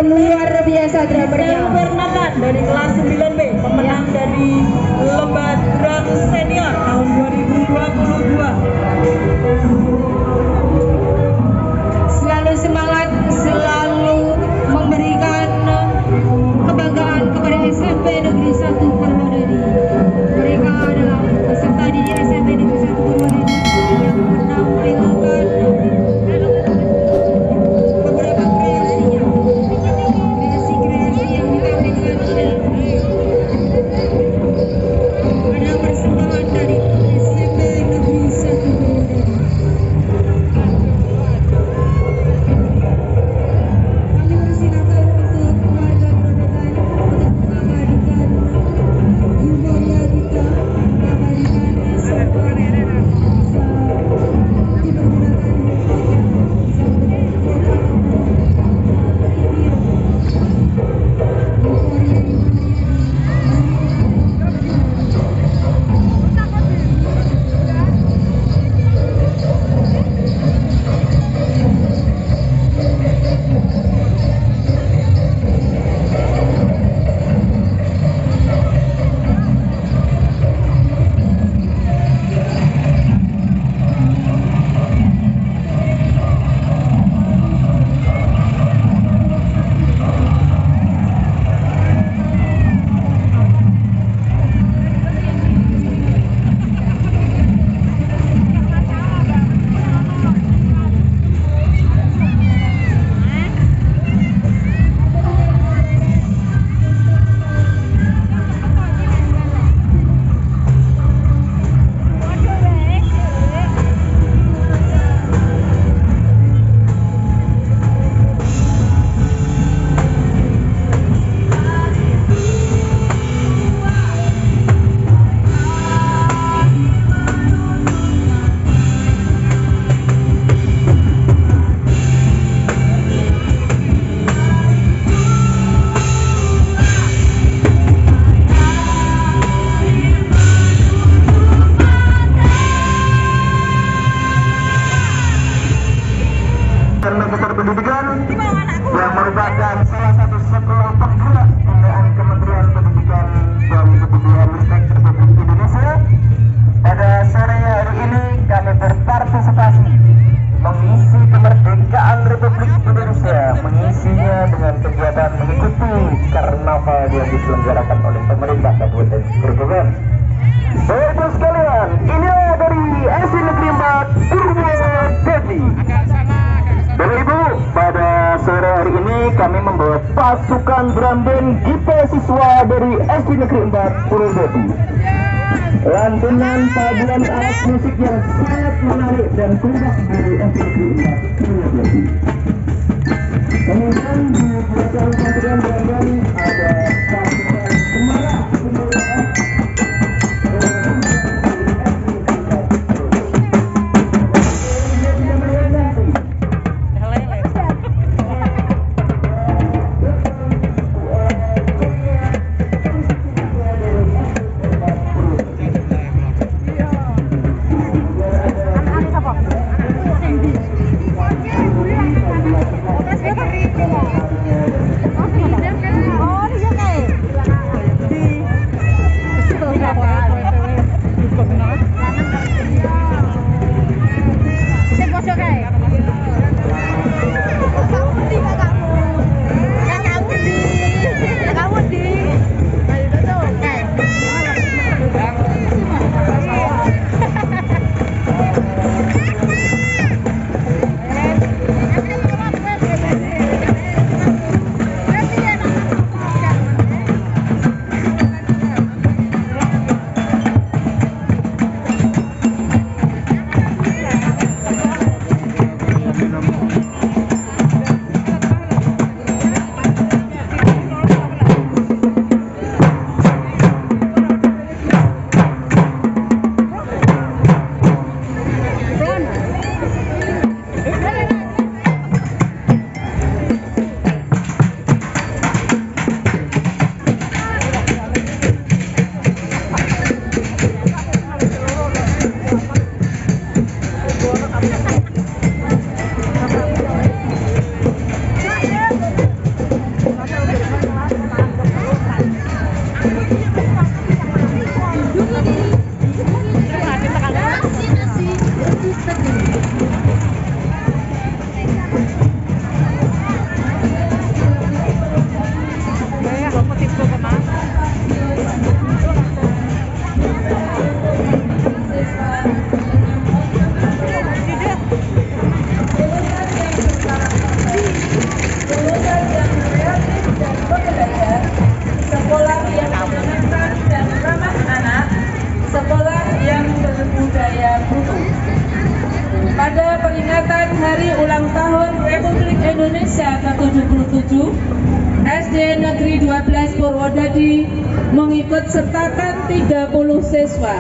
Luar biasa drummernya Bernatan dari kelas 9B, pemenang dari lomba drum senior tahun 2022. Selalu semangat, selalu memberikan kebanggaan kepada SMP Negeri 1 Purwodadi. Mereka adalah peserta didik SMP Negeri 1 Purwodadi yang pernah melakukan beberapa kreasinya. Kreasi yang ditampilkan ada persembahan dari SMP Negeri 1 Purwodadi. Kami persilakan untuk keluarga Purwodadi untuk mengabadikan euforia kita, mengabadikan semua yang bisa dipergunakan Pendidikan yang merupakan salah satu sekolah penggerak pembinaan Kementerian Pendidikan dan Kebudayaan Republik Indonesia. Pada sore hari ini kami berpartisipasi mengisi kemerdekaan Republik Indonesia, mengisinya dengan kegiatan mengikuti karnaval yang diselenggarakan oleh pemerintah Kabupaten Grobogan. Bapak sekalian, inilah dari SD Negeri 4 Purwodadi. Bapak Ibu, pada sore hari ini kami membawa pasukan drum band GP siswa dari SD Negeri 4 Purwodadi. Lantunan paduan alat musik yang sangat menarik dan kompak dari SD Negeri 4 Purwodadi. Kemudian di belakang pasukan drum band ada pasukan Semarang. Oke, SD Negeri 12 Purwodadi mengikut sertakan 30 siswa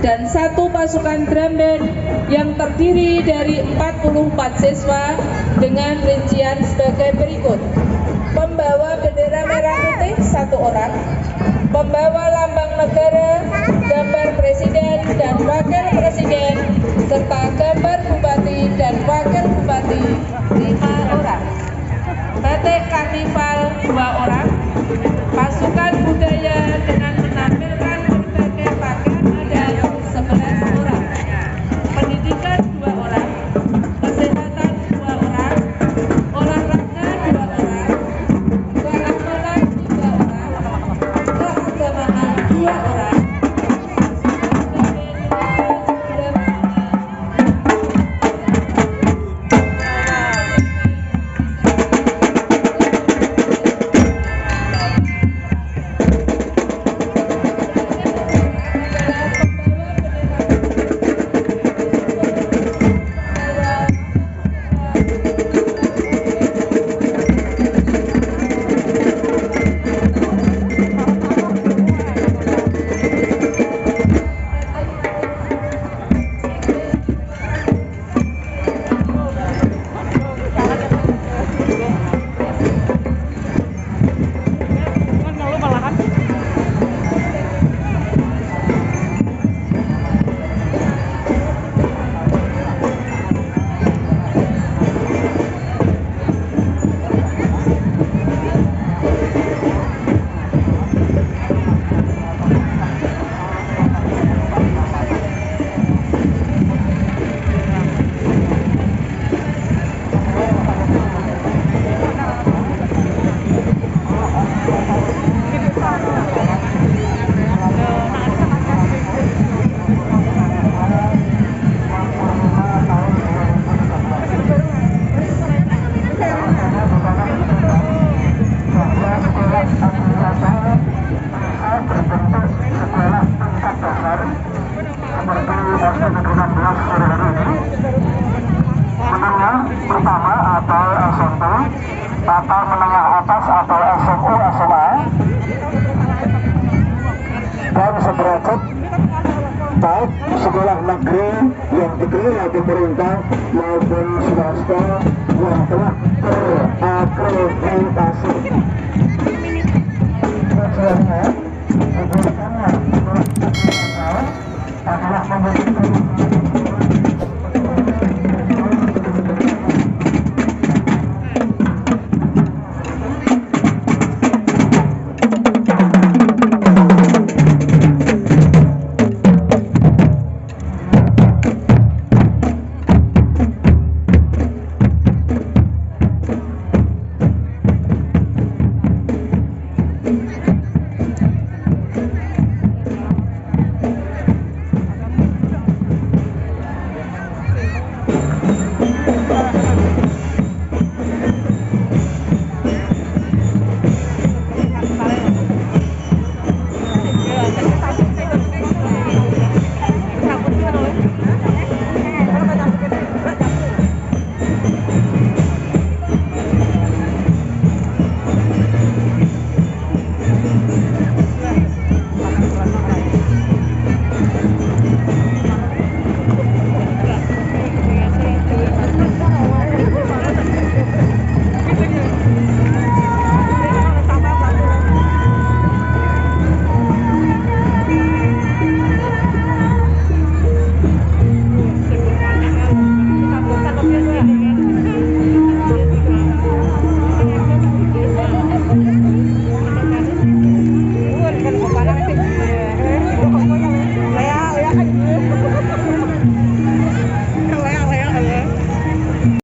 dan satu pasukan drum band yang terdiri dari 44 siswa dengan rincian sebagai berikut: pembawa bendera merah putih 1 orang, pembawa lambang negara, gambar presiden dan wakil presiden, serta gambar bupati dan wakil bupati 5 orang, batik karnival 2 orang, pasukan budaya dengan menampilkan berbagai pakaian adat 11 orang, pendidikan 2 orang, kesehatan 2 orang, olahraga 2 orang, keamanan 3 orang, keagamaan 2 orang. Pertama atau SMP, atau menengah atas atau SMU, SMA, dan sederajat baik sekolah negeri yang dikelola pemerintah maupun swasta yang telah terakreditasi.